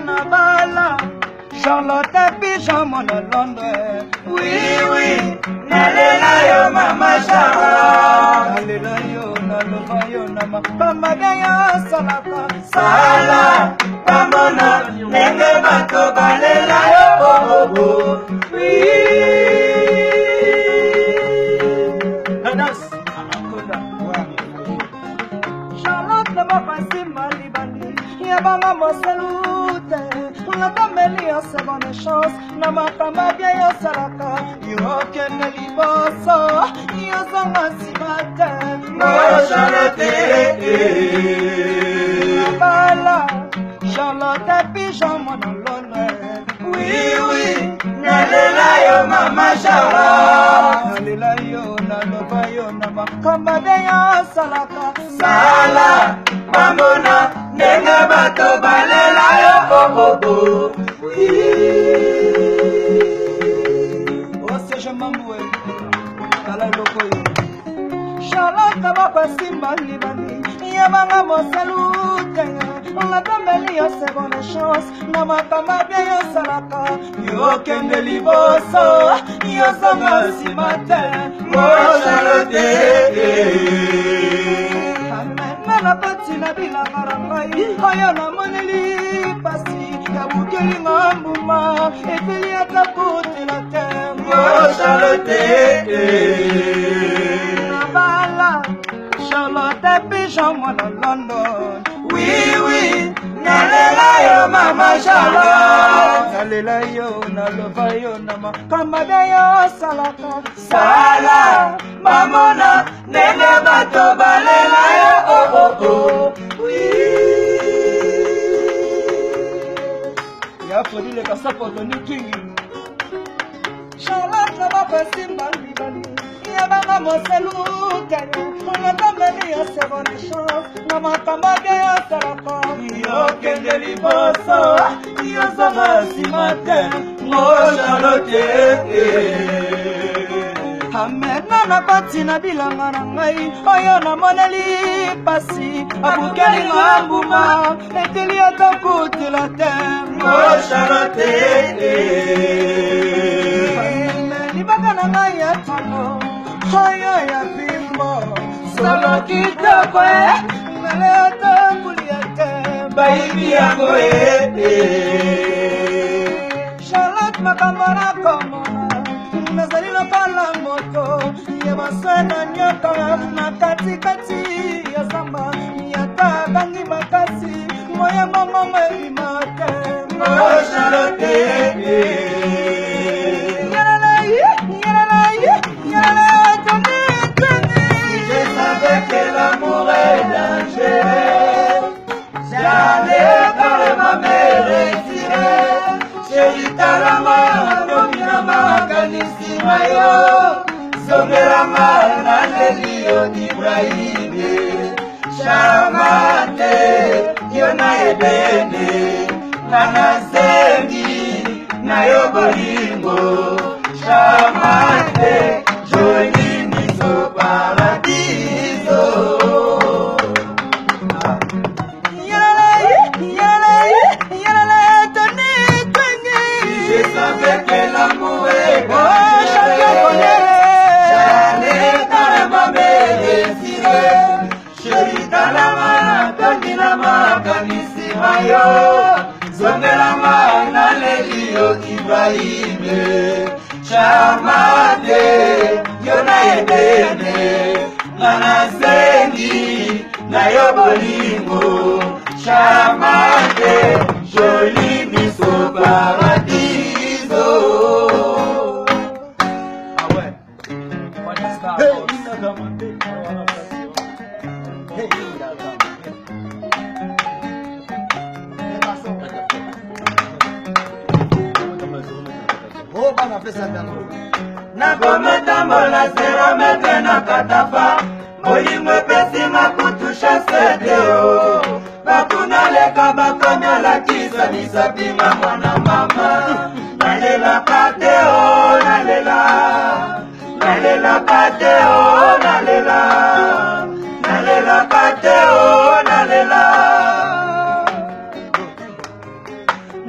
Nabala, Charlotte Pigeon, mon Londres. Oui, oui, nalela yo mama Charlotte. Nalela yo, nalova yo nama. Pamagaya salaka. Sala, pamona, nenge bato balela yo oh oh. Oui. Nanas, Charlotte ne m'a pas si mal libani. Yabanga moselute. La famille a ses bonnes chances. Namakamba bien yo salaka. Yo kene liboso. Yo zanga si matin. Mo Charlotte. Nabala. Charlotte Pigeon mon Londres. Oui, oui. Nalela yo mama Charlotte. Nalela yo nalova yo namakamba bien yo salaka. Sala. Mamona. Nenga bato balela yo oh oh oh. Oh c'est je m'amoué. Kala loko yo. Charlotte baba simba libani. Yamanga moselute. La tambeli yo seconde chance. Namakamba bien yo salaka. Yo kende liboso. Yo zanga si matin. Mo Charlotte. Na pati na bilanga rangai aya na moneli pasi ya bukeli ngambuma eteli ata potela tembo Charlotte Nabala Charlotte Pigeon mon London. Oui, oui, nalela yo mama Charlotte. Nalela yo nalova yo nama kamada yo salaka. Sala mamona nenge bato balela yo oh oh oh. Oui. Ya fodi le kasapoto ni kingi. Charlotte na bapasi mbali. Yabanga moselute. La tambeli yo seconde chance. Namakamba bien yo salaka. Yo kende liboso. Yo zanga si matin. Mo Charlotte. Amena na pati na bilanga na ngai. Oyo na moneli pasi. Abukeli ngambuma. Eteli ata kutila tem. Mo Charlotte. Libaka na ngai ya tano. Oyo ya bimbo. Solo kitoko nale ata kuliate. Baby yango Charlotte makambara komona. Nazali na pala moto. Yebasana nyoka na katikati ya zamba. Yata bangi makasi. Moya mama mwebimake. Mo Charlotte. L'amour est dangereux. J'allais carrément me retirer. Chérie Talama, domina ma kanisi mayo. Zongelama nalelio Ibrahim. Chamate, yona ebene. Nanazengi, nayo bolingo. Chamate, joli miso paradiso. L'amour est j'allais carrément me retirer. Chérie Talama, Tandinama, Kanisi Mayo. Zongelama, Nalelio Ibrahim. Chamade, Yona Edene. Nanazengi, Nayo Bolingo. Chamade, joli miso paradis. Na kometa tambola 0 metre na katafa bolingo epesinga kutusha seteo bakuna leka bakomi alakisa misapinga mwana mama nalelaka te o nalelaka te o nalelaka te o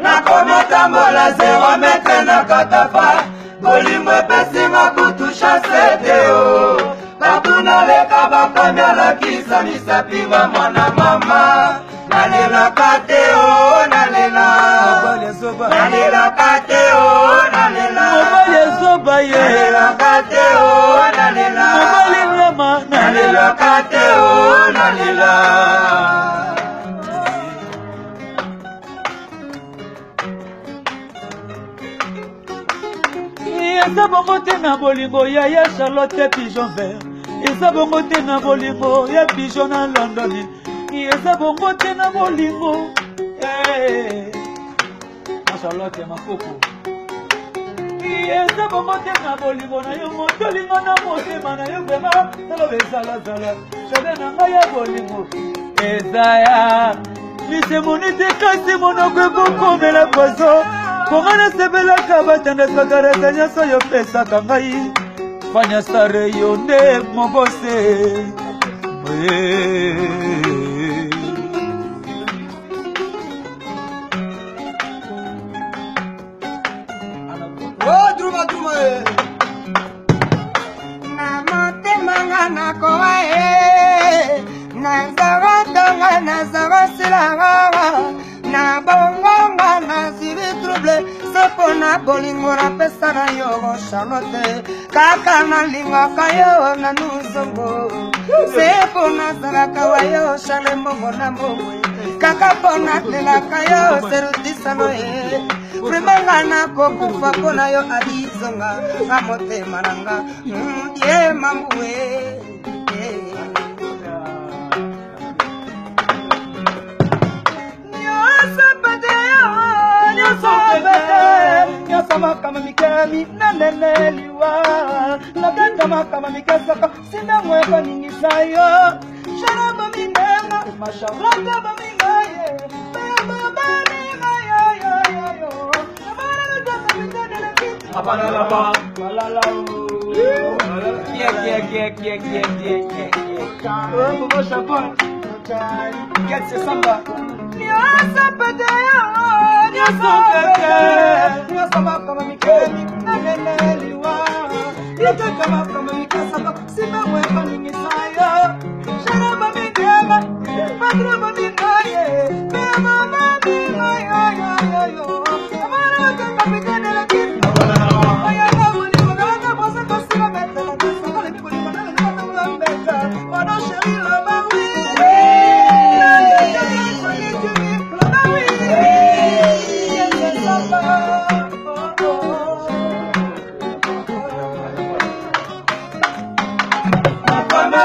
nakoma tambola 0 metre na katafa bolingo epesinga kutusha seteo bakuna leka bakomi alakisa misapinga mwana mama nalelaka te o nalelaka te o nalelaka te o nalelaka te o eza bongo te na bolingo ya Charlotte pigeon vert eza bongo te na bolingo ya pigeon na London eza bongo te na bolingo na Charlotte makoko eza bongo te na bolingo na yo motolingo na motema na yo vrema taloba ezalazala jardin na ngai ya bolingo eza ya lisemoni te kasi monoko ekokomela pozo konga nasepelaka batandasaka nyonso oyo opesaka ngai fanya sare yo nde mobose na motema nga nakowa nazara tonga nazara silanga na bongonga nazibi trouble sepo na bolingo napesa na yo Charlotte kaka nalingaka yo na nuzongo sepo nazalaka wa yo Charle mbongo na mbongwe kaka mpo natelaka yo serutisano primenga nakokufa mpo na yo adizonga na motema nanga ye mambuwe Nyosama mikami naneneliwa nakatama kama mikasaka sina mweka ningisayo sharaba minema masharaba bamingaye baba yo abana laba balala get se samba nyosama kama mikemi naneneliwa nakatama kama mikasaka sina mweka ningisayo sharaba minema masharaba mingaye baba yo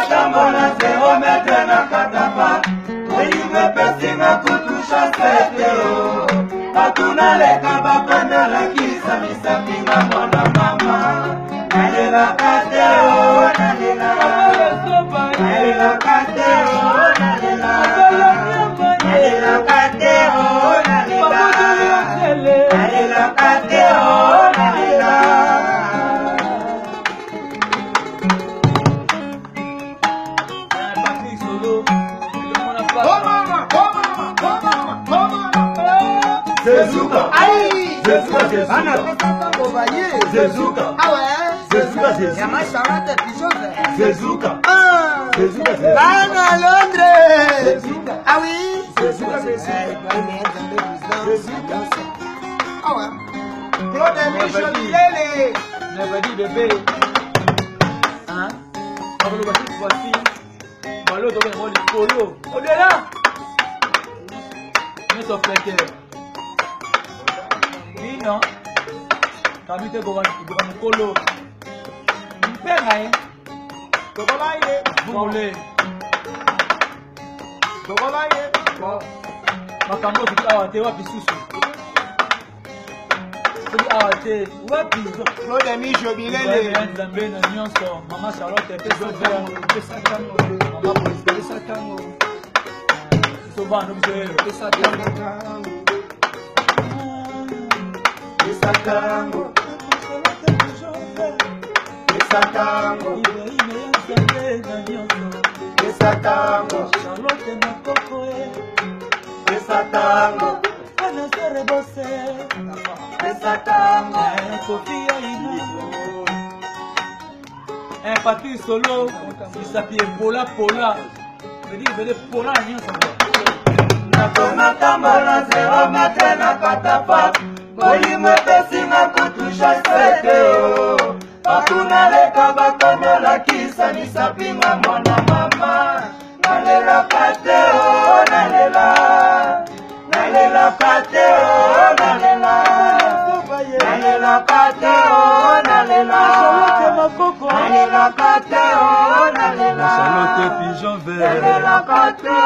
Tambola 0 metre na katafa bolingo epesinga kutusha seteo batuna leka bakomi alakisa misapinga mwana mama nalelaka te o nalelaka te o nalelaka te o nalelaka te o Zezuka. Aïe. Zezuka. Ana pesa kwa baye. Zezuka. Ah ouais. Zezuka. Zezuka. Yama Charlotte pigeon vert. Zezuka. Ah. Zezuka. Ana Londres. Zezuka. Ah oui. Zezuka. Zezuka. Ah ouais. Claude Michel Lele. Never dit bébé. Hein? On va le voir cette fois-ci. Malo doit avoir le polo. Au-delà. Nous sommes prêts. Non, kami te gogan mukolo. Mpenga Dogola ye. Dogola ye. Makambo zikawa te wapi susu. awa te wapi Claude Mijo Bilele ya nzambe na nyonso mama Charlotte pesa tango mama pesa tango so bano biso pesa tango pesa tango pesa tango pesa tango Charlotte na koko pesa tango ana sere bose pesa tango Sofia ina Papi solo isapi pola vedi pola nyonso nakomatambola 0 metre na katafa bolingo epesinga kutusha sete bakuna leka bakondolakisa misapinga mwana mama nalelaka te nalelaka te nalelaka te nalelaka te Charlotte pigeon vert nalelaka te